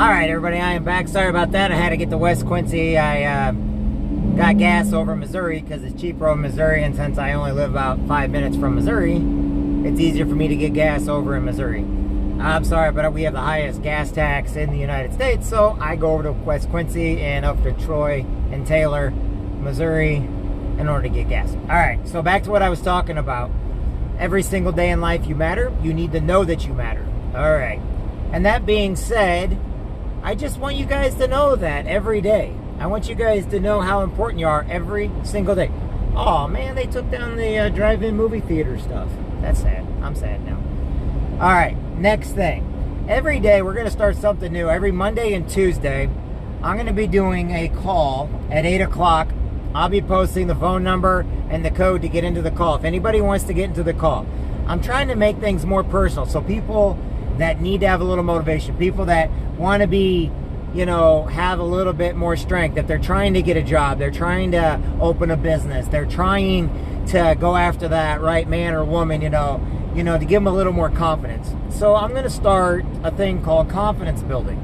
Alright everybody, I am back. Sorry about that. I had to get to West Quincy. I got gas over in Missouri because it's cheaper over in Missouri, and since I only live about 5 minutes from Missouri, it's easier for me to get gas over in Missouri. I'm sorry, but we have the highest gas tax in the United States, so I go over to West Quincy and up to Troy and Taylor, Missouri, in order to get gas. Alright, so back to what I was talking about. Every single day in life you matter. You need to know that you matter. Alright. And that being said, I just want you guys to know that every day. I want you guys to know how important you are every single day. Oh man, they took down the drive-in movie theater stuff. That's sad. I'm sad now. Alright, next thing. Every day we're going to start something new. Every Monday and Tuesday, I'm going to be doing a call at 8 o'clock. I'll be posting the phone number and the code to get into the call. If anybody wants to get into the call. I'm trying to make things more personal. So people that need to have a little motivation, people that want to be, you know, have a little bit more strength, if they're trying to get a job, they're trying to open a business, they're trying to go after that right man or woman, you know, to give them a little more confidence. So I'm going to start a thing called confidence building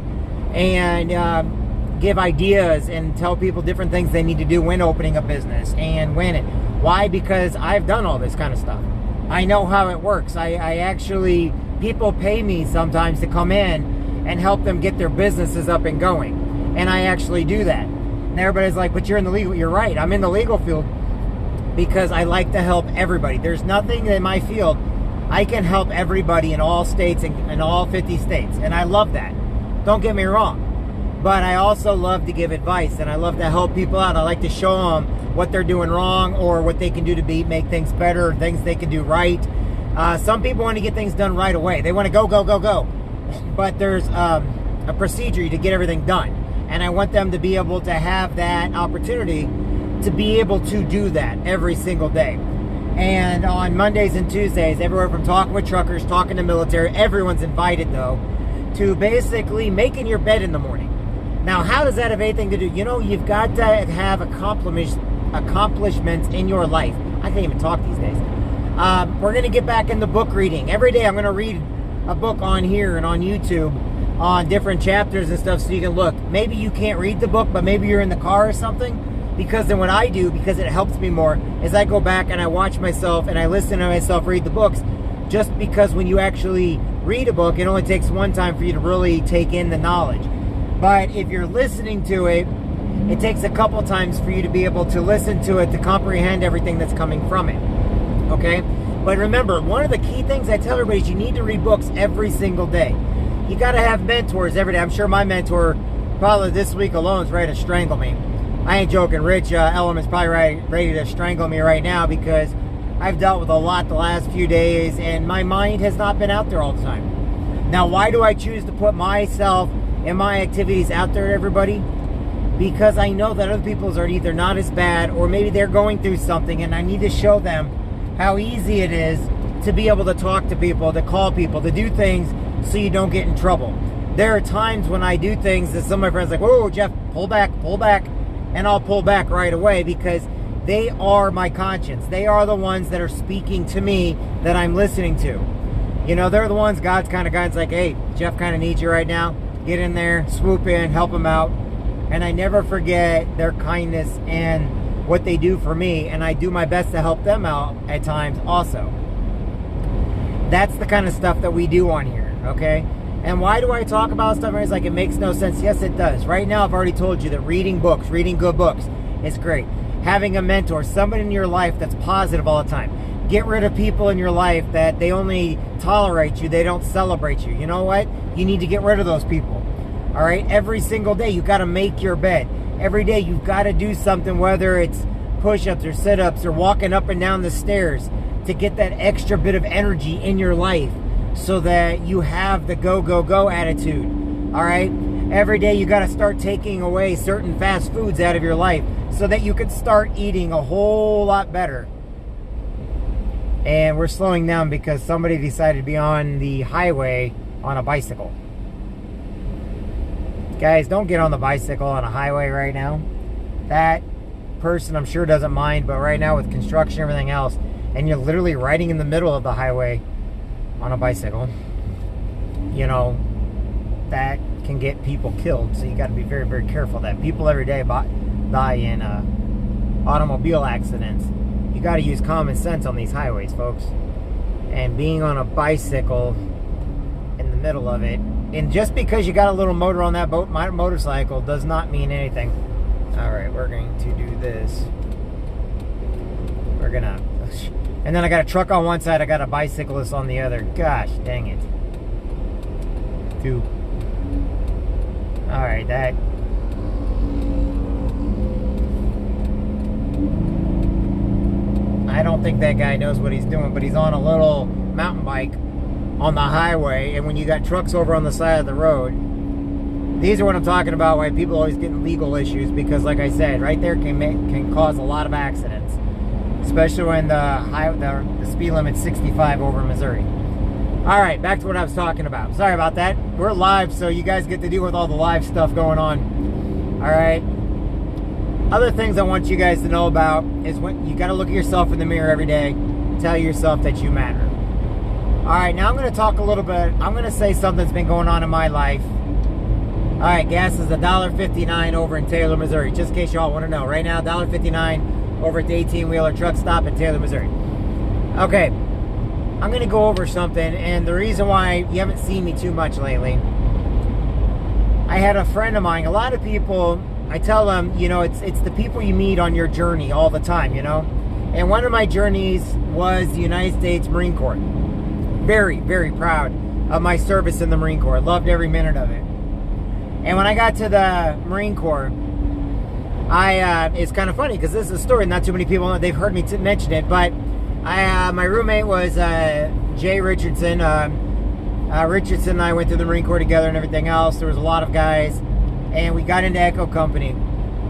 and give ideas and tell people different things they need to do when opening a business and when it. Why? Because I've done all this kind of stuff. I know how it works. I actually, people pay me sometimes to come in and help them get their businesses up and going. And I actually do that. And everybody's like, but you're in the legal. You're right. I'm in the legal field because I like to help everybody. There's nothing in my field. I can help everybody in all states and in all 50 states. And I love that. Don't get me wrong. But I also love to give advice, and I love to help people out. I like to show them what they're doing wrong or what they can do to make things better, or things they can do right. Some people want to get things done right away. They want to go, go, go, go. But there's a procedure to get everything done. And I want them to be able to have that opportunity to be able to do that every single day. And on Mondays and Tuesdays, everywhere from talking with truckers, talking to military, everyone's invited though, to basically making your bed in the morning. Now, how does that have anything to do? You know, you've got to have accomplishments in your life. I can't even talk these days. We're going to get back into book reading. Every day I'm going to read a book on here and on YouTube on different chapters and stuff so you can look. Maybe you can't read the book, but maybe you're in the car or something. Because then what I do, because it helps me more, is I go back and I watch myself and I listen to myself read the books. Just because when you actually read a book, it only takes one time for you to really take in the knowledge. But if you're listening to it, it takes a couple times for you to be able to listen to it, to comprehend everything that's coming from it. Okay? But remember, one of the key things I tell everybody is you need to read books every single day. You got to have mentors every day. I'm sure my mentor, probably this week alone, is ready to strangle me. I ain't joking. Rich Element's probably ready to strangle me right now because I've dealt with a lot the last few days and my mind has not been out there all the time. Now, why do I choose to put myself and my activities out there to everybody? Because I know that other people's are either not as bad or maybe they're going through something, and I need to show them how easy it is to be able to talk to people, to call people, to do things so you don't get in trouble. There are times when I do things that some of my friends are like, whoa, Jeff, pull back, and I'll pull back right away because they are my conscience. They are the ones that are speaking to me that I'm listening to. You know, they're the ones, God's kind of guy. It's like, hey, Jeff kind of needs you right now. Get in there, swoop in, help them out. And I never forget their kindness and what they do for me. And I do my best to help them out at times also. That's the kind of stuff that we do on here, okay? And why do I talk about stuff? It's like, it makes no sense. Yes, it does. Right now, I've already told you that reading books, reading good books, is great. Having a mentor, somebody in your life that's positive all the time. Get rid of people in your life that they only tolerate you, they don't celebrate you. You know what? You need to get rid of those people. All right? Every single day, you've got to make your bed. Every day, you've got to do something, whether it's push-ups or sit-ups or walking up and down the stairs to get that extra bit of energy in your life so that you have the go, go, go attitude. All right? Every day, you got to start taking away certain fast foods out of your life so that you can start eating a whole lot better. And we're slowing down because somebody decided to be on the highway on a bicycle. Guys, don't get on the bicycle on a highway right now. That person, I'm sure, doesn't mind, but right now with construction and everything else, and you're literally riding in the middle of the highway on a bicycle, you know, that can get people killed. So you got to be very, very careful of that. People every day die in automobile accidents. You got to use common sense on these highways, folks. And being on a bicycle in the middle of it, and just because you got a little motor on that motorcycle does not mean anything. All right, we're going to do this. We're gonna, and then I got a truck on one side, I got a bicyclist on the other. Gosh, dang it. Two. All right, that. I don't think that guy knows what he's doing, but he's on a little mountain bike on the highway, and when you got trucks over on the side of the road, these are what I'm talking about, why people always get in legal issues, because like I said, right there can cause a lot of accidents, especially when the speed limit's 65 over Missouri. All right, back to what I was talking about. Sorry about that. We're live, so you guys get to deal with all the live stuff going on. All right. Other things I want you guys to know about is when you got to look at yourself in the mirror every day, tell yourself that you matter. All right, now I'm going to talk a little bit. I'm going to say something that's been going on in my life. All right, gas is $1.59 over in Taylor, Missouri. Just in case y'all want to know. Right now, $1.59 over at the 18-wheeler truck stop in Taylor, Missouri. Okay, I'm going to go over something, and the reason why you haven't seen me too much lately, I had a friend of mine. A lot of people, I tell them, you know, it's the people you meet on your journey all the time, you know. And one of my journeys was the United States Marine Corps. Very, very proud of my service in the Marine Corps. Loved every minute of it. And when I got to the Marine Corps, it's kind of funny because this is a story not too many people know. They've heard me mention it, but my roommate was Jay Richardson. Richardson and I went to the Marine Corps together and everything else. There was a lot of guys, and we got into Echo Company.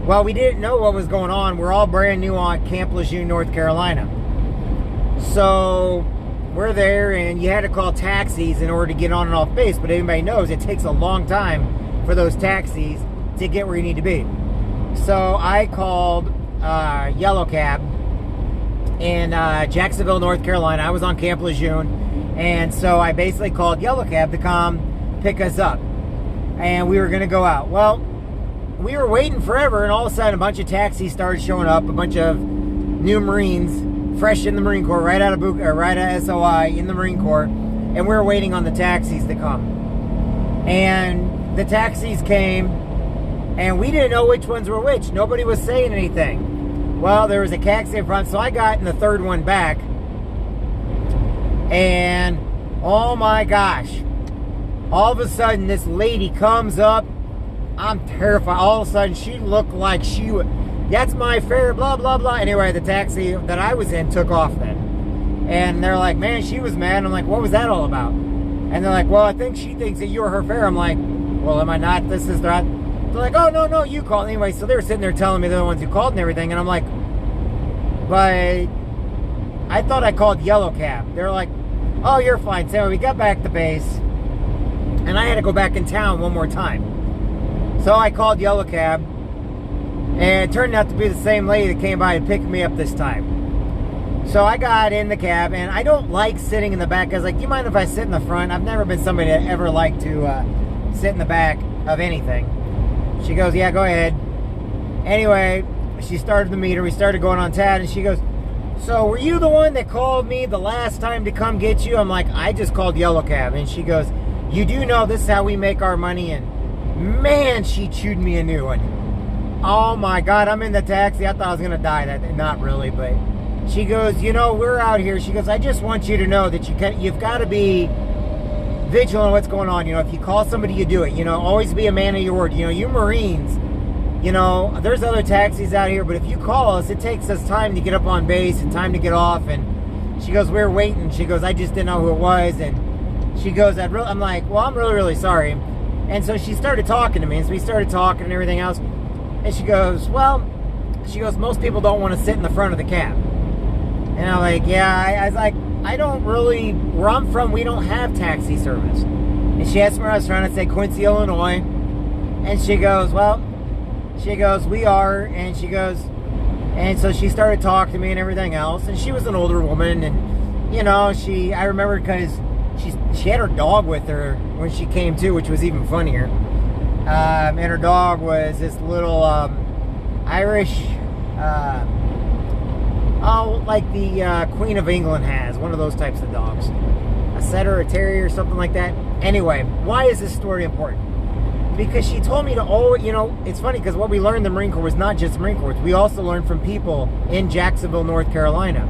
Well, we didn't know what was going on. We're all brand new on Camp Lejeune, North Carolina. So we're there, and you had to call taxis in order to get on and off base. But everybody knows it takes a long time for those taxis to get where you need to be. So I called Yellow Cab in Jacksonville, North Carolina. I was on Camp Lejeune, and so I basically called Yellow Cab to come pick us up, and we were going to go out. Well, we were waiting forever, and all of a sudden a bunch of taxis started showing up, a bunch of new Marines, fresh in the Marine Corps, right out of SOI in the Marine Corps, and we were waiting on the taxis to come. And the taxis came, and we didn't know which ones were which. Nobody was saying anything. Well, there was a taxi in front, so I got in the third one back, and oh my gosh, all of a sudden this lady comes up. I'm terrified. All of a sudden she looked like she would, that's my fare, blah, blah, blah. Anyway, the taxi that I was in took off then. And they're like, man, she was mad. I'm like, what was that all about? And they're like, well, I think she thinks that you're her fare. I'm like, well, am I not? This is not. They're like, oh, no, you called. Anyway, so they were sitting there telling me they're the ones who called and everything. And I'm like, but I thought I called Yellow Cab. They're like, oh, you're fine. So we got back to base, and I had to go back in town one more time. So I called Yellow Cab, and it turned out to be the same lady that came by and picked me up this time. So I got in the cab, and I don't like sitting in the back. I was like, do you mind if I sit in the front? I've never been somebody that ever liked to sit in the back of anything. She goes, yeah, go ahead. Anyway, she started the meter. We started going on TAD, and she goes, so were you the one that called me the last time to come get you? I'm like, I just called Yellow Cab. And she goes, you do know this is how we make our money? And man, she chewed me a new one. Oh my God, I'm in the taxi. I thought I was going to die. Not really, but she goes, you know, we're out here. She goes, I just want you to know that you've got to be vigilant on what's going on. You know, if you call somebody, you do it. You know, always be a man of your word. You know, you Marines, you know, there's other taxis out here, but if you call us, it takes us time to get up on base and time to get off. And she goes, we're waiting. She goes, I just didn't know who it was. And she goes, I'm like, well, I'm really, really sorry. And so she started talking to me, and so we started talking and everything else. And she goes, most people don't want to sit in the front of the cab. And I'm like, yeah, I was like, I don't really, where I'm from, we don't have taxi service. And she asked me where I was trying to say Quincy, Illinois. And she goes, we are. And she goes, and so she started talking to me and everything else. And she was an older woman, and, you know, I remember because she had her dog with her when she came to, which was even funnier. And her dog was this little Irish, like the Queen of England has, one of those types of dogs. A setter, a terrier, or something like that. Anyway, why is this story important? Because she told me to always, it's funny because what we learned in the Marine Corps was not just Marine Corps. We also learned from people in Jacksonville, North Carolina.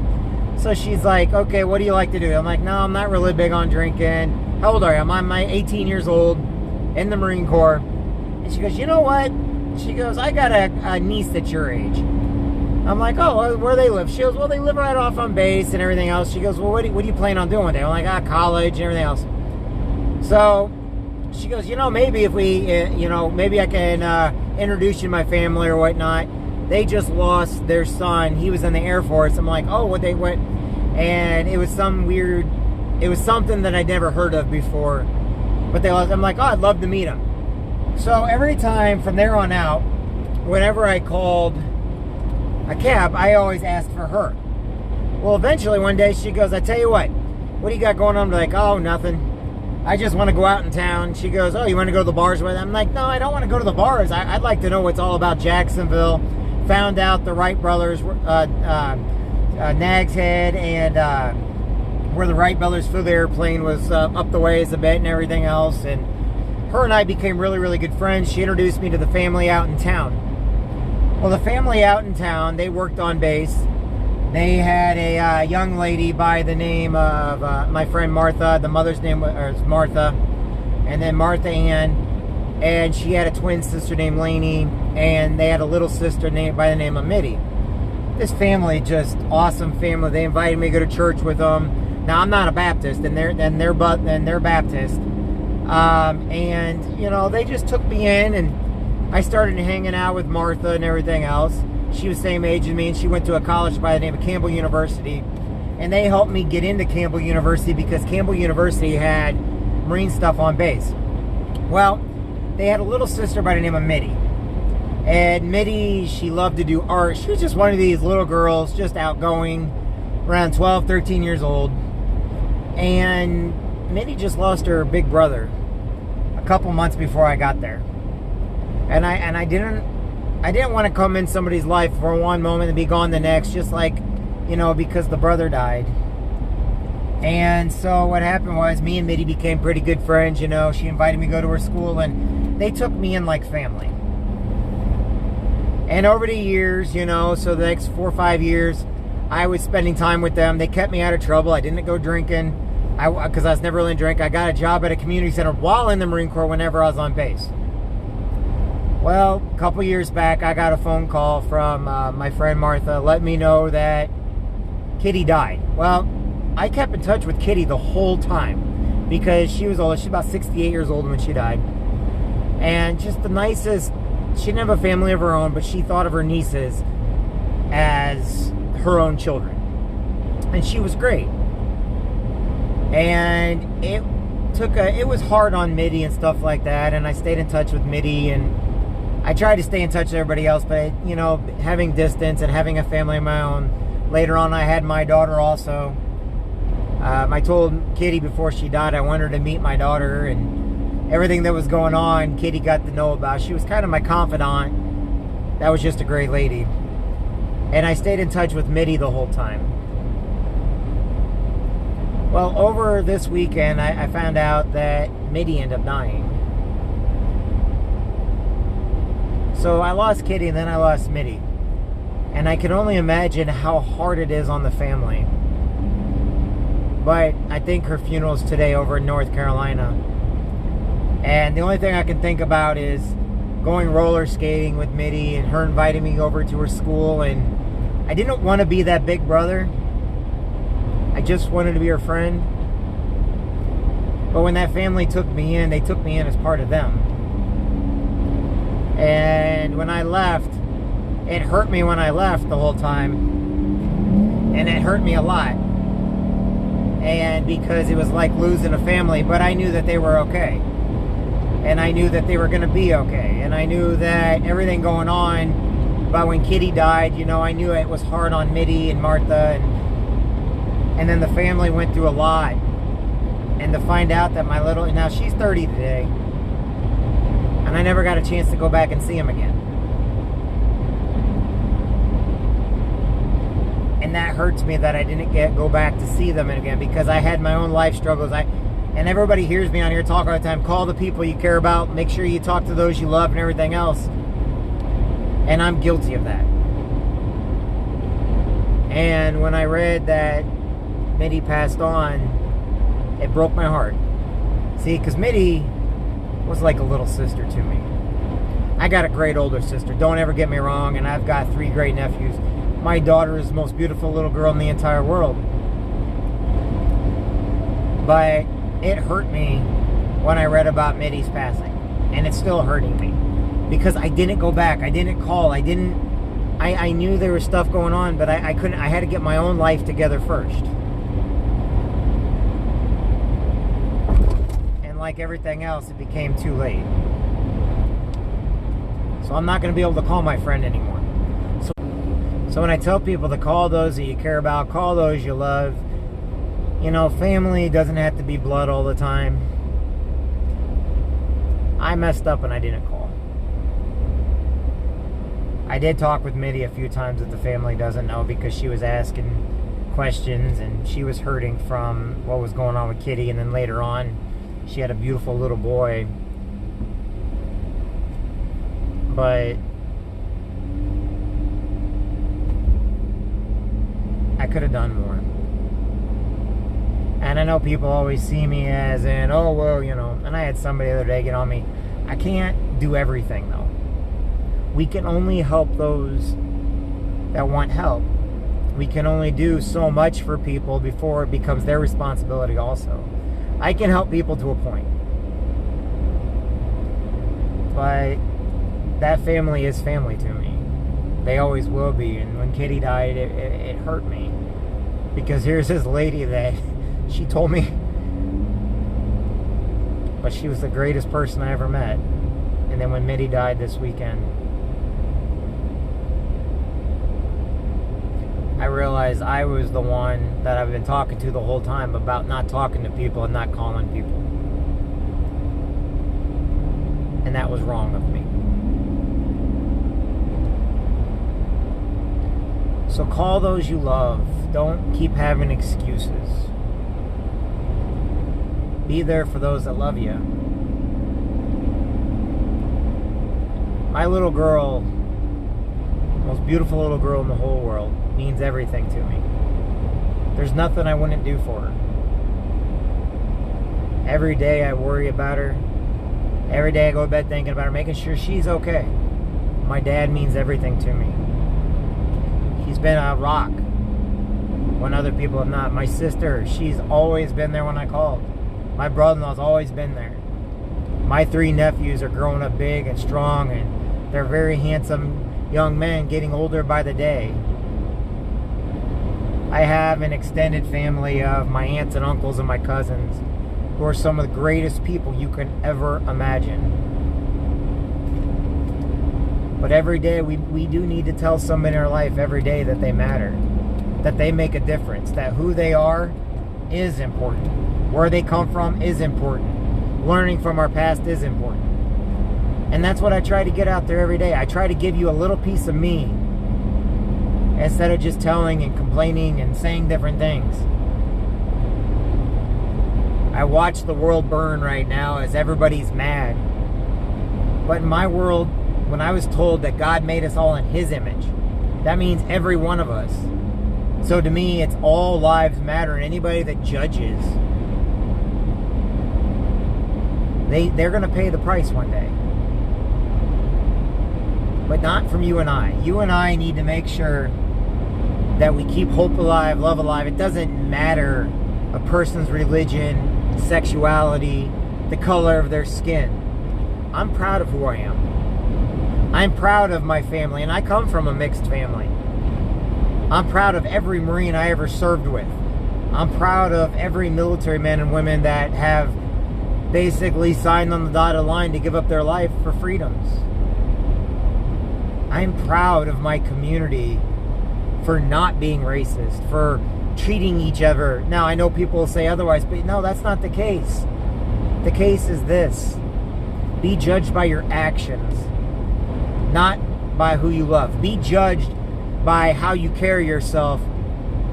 So she's like, okay, what do you like to do? I'm like, no, I'm not really big on drinking. How old are you? I'm 18 years old in the Marine Corps. And she goes, you know what? She goes, I got a niece that's your age. I'm like, oh, where do they live? She goes, well, they live right off on base and everything else. She goes, well, what do you plan on doing with it? I'm like, college and everything else. So she goes, maybe if we, maybe I can introduce you to my family or whatnot. They just lost their son. He was in the Air Force. I'm like, oh, what? And it was something that I'd never heard of before. But they lost. I'm like, oh, I'd love to meet him. So every time from there on out, whenever I called a cab, I always asked for her. Well, eventually one day she goes, I tell you what do you got going on? I'm like, oh, nothing. I just want to go out in town. She goes, oh, you want to go to the bars with them? I'm like, no, I don't want to go to the bars. I'd like to know what's all about Jacksonville. Found out the Wright brothers, Nag's Head, and where the Wright brothers flew the airplane was up the ways a bit and everything else. And her and I became really, really good friends. She introduced me to the family out in town. Well, the family out in town, they worked on base. They had a young lady by the name of my friend Martha. The mother's name was Martha. And then Martha Ann. And she had a twin sister named Lainey. And they had a little sister by the name of Mitty. This family, just awesome family. They invited me to go to church with them. Now, I'm not a Baptist, and they're Baptist. And, they just took me in, and I started hanging out with Martha and everything else. She was the same age as me, and she went to a college by the name of Campbell University. And they helped me get into Campbell University because Campbell University had Marine stuff on base. Well, they had a little sister by the name of Mitty. And Mitty, she loved to do art. She was just one of these little girls, just outgoing, around 12, 13 years old. And Mitty just lost her big brother a couple months before I got there. And I didn't want to come in somebody's life for one moment and be gone the next, just like, because the brother died. And so what happened was me and Mitty became pretty good friends. She invited me to go to her school, and they took me in like family. And over the years, so the next 4 or 5 years, I was spending time with them. They kept me out of trouble. I didn't go drinking because I was never really drink. I got a job at a community center while in the Marine Corps whenever I was on base. Well, a couple years back, I got a phone call from my friend Martha letting me know that Kitty died. Well, I kept in touch with Kitty the whole time because she was old. She's about 68 years old when she died. And just the nicest. She didn't have a family of her own, but she thought of her nieces as her own children. And she was great. And it was hard on Mitty and stuff like that. And I stayed in touch with Mitty, and I tried to stay in touch with everybody else, but, having distance and having a family of my own. Later on, I had my daughter also. I told Kitty before she died I wanted her to meet my daughter, and everything that was going on, Kitty got to know about. She was kind of my confidant. That was just a great lady. And I stayed in touch with Mitty the whole time. Well, over this weekend, I found out that Mitty ended up dying. So I lost Kitty, and then I lost Mitty. And I can only imagine how hard it is on the family. But I think her funeral's today over in North Carolina. And the only thing I can think about is going roller skating with Mitty and her inviting me over to her school. And I didn't want to be that big brother. I just wanted to be her friend. But when that family took me in, they took me in as part of them. And when I left, it hurt me when I left the whole time. And it hurt me a lot. And because it was like losing a family, but I knew that they were okay. And I knew that they were going to be okay. And I knew that everything going on, but when Kitty died, I knew it was hard on Mitty and Martha. And then the family went through a lot. And to find out that my little, now she's 30 today, and I never got a chance to go back and see him again. And that hurts me that I didn't go back to see them again, because I had my own life struggles. And everybody hears me on here talk all the time. Call the people you care about. Make sure you talk to those you love and everything else. And I'm guilty of that. And when I read that Mitty passed on, it broke my heart. See, because Mitty was like a little sister to me. I got a great older sister. Don't ever get me wrong. And I've got 3 great nephews. My daughter is the most beautiful little girl in the entire world. But it hurt me when I read about Mitty's passing. And it's still hurting me. Because I didn't go back. I didn't call. I knew there was stuff going on, but I couldn't. I had to get my own life together first. Like everything else, it became too late. So I'm not going to be able to call my friend anymore. So when I tell people to call those that you care about, call those you love, you know, family doesn't have to be blood all the time. I messed up and I didn't call. I did talk with Mitty a few times that the family doesn't know, because she was asking questions and she was hurting from what was going on with Kitty, and then later on she had a beautiful little boy. But I could have done more. And I know people always see me as in, oh, well, you know, and I had somebody the other day get on me. I can't do everything, though. We can only help those that want help. We can only do so much for people before it becomes their responsibility also. I can help people to a point. But that family is family to me. They always will be. And when Kitty died, it hurt me. Because here's this lady that she told me, but she was the greatest person I ever met. And then when Mitty died this weekend, I realized I was the one that I've been talking to the whole time about not talking to people and not calling people. And that was wrong of me. So call those you love. Don't keep having excuses. Be there for those that love you. My little girl, most beautiful little girl in the whole world, means everything to me. There's nothing I wouldn't do for her. Every day I worry about her. Every day I go to bed thinking about her, making sure she's okay. My dad means everything to me. He's been a rock when other people have not. My sister, she's always been there when I called. My brother-in-law's always been there. My 3 nephews are growing up big and strong, and they're very handsome young men getting older by the day. I have an extended family of my aunts and uncles and my cousins who are some of the greatest people you can ever imagine. But every day we do need to tell somebody in our life every day that they matter, that they make a difference, that who they are is important, where they come from is important, learning from our past is important. And that's what I try to get out there every day. I try to give you a little piece of me instead of just telling and complaining and saying different things. I watch the world burn right now as everybody's mad. But in my world, when I was told that God made us all in His image, that means every one of us. So to me, it's all lives matter, and anybody that judges, they're going to pay the price one day. But not from you and I. You and I need to make sure that we keep hope alive, love alive. It doesn't matter a person's religion, sexuality, the color of their skin. I'm proud of who I am. I'm proud of my family, and I come from a mixed family. I'm proud of every Marine I ever served with. I'm proud of every military man and women that have basically signed on the dotted line to give up their life for freedoms. I'm proud of my community for not being racist, for treating each other. Now, I know people will say otherwise, but no, that's not the case. The case is this. Be judged by your actions, not by who you love. Be judged by how you carry yourself,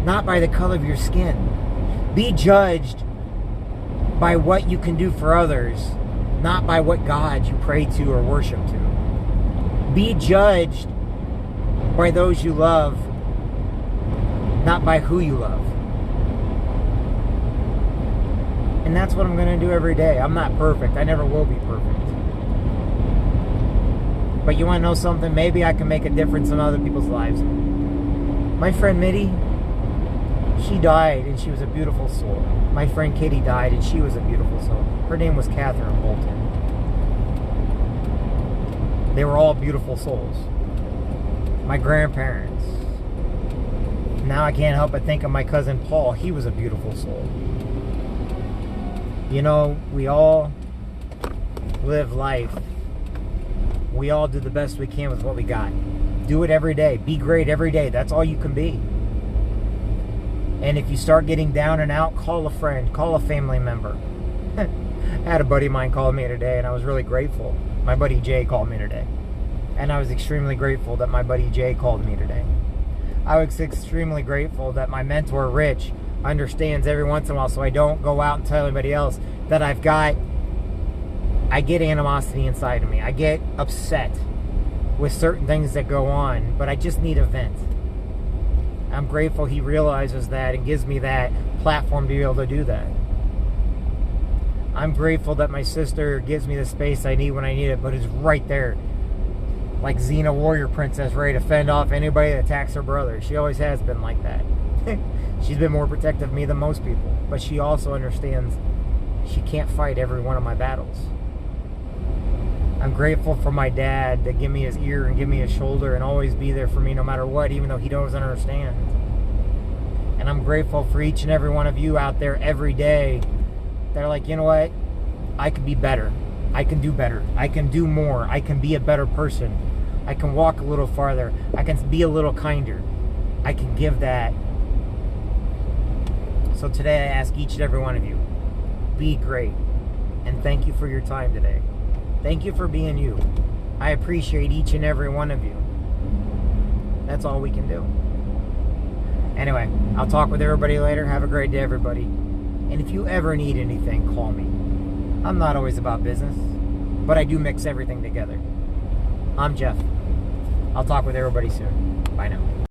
not by the color of your skin. Be judged by what you can do for others, not by what God you pray to or worship to. Be judged by those you love, not by who you love. And that's what I'm going to do every day. I'm not perfect. I never will be perfect. But you want to know something? Maybe I can make a difference in other people's lives. My friend Mitty, she died and she was a beautiful soul. My friend Kitty died and she was a beautiful soul. Her name was Catherine Bolton. They were all beautiful souls. My grandparents. Now I can't help but think of my cousin Paul. He was a beautiful soul. You know, we all live life. We all do the best we can with what we got. Do it every day. Be great every day. That's all you can be. And if you start getting down and out, call a friend. Call a family member. I had a buddy of mine call me today, and I was really grateful. My buddy Jay called me today. And I was extremely grateful that my buddy Jay called me today. I was extremely grateful that my mentor, Rich, understands every once in a while, so I don't go out and tell anybody else that I get animosity inside of me. I get upset with certain things that go on, but I just need a vent. I'm grateful he realizes that and gives me that platform to be able to do that. I'm grateful that my sister gives me the space I need when I need it, but it's right there. Like Xena Warrior Princess, ready to fend off anybody that attacks her brother. She always has been like that. She's been more protective of me than most people, but she also understands she can't fight every one of my battles. I'm grateful for my dad to give me his ear and give me his shoulder and always be there for me no matter what, even though he doesn't understand. And I'm grateful for each and every one of you out there every day that are like, you know what? I can be better. I can do better. I can do more. I can be a better person. I can walk a little farther. I can be a little kinder. I can give that. So today I ask each and every one of you, be great. And thank you for your time today. Thank you for being you. I appreciate each and every one of you. That's all we can do. Anyway, I'll talk with everybody later. Have a great day, everybody. And if you ever need anything, call me. I'm not always about business, but I do mix everything together. I'm Jeff. I'll talk with everybody soon. Bye now.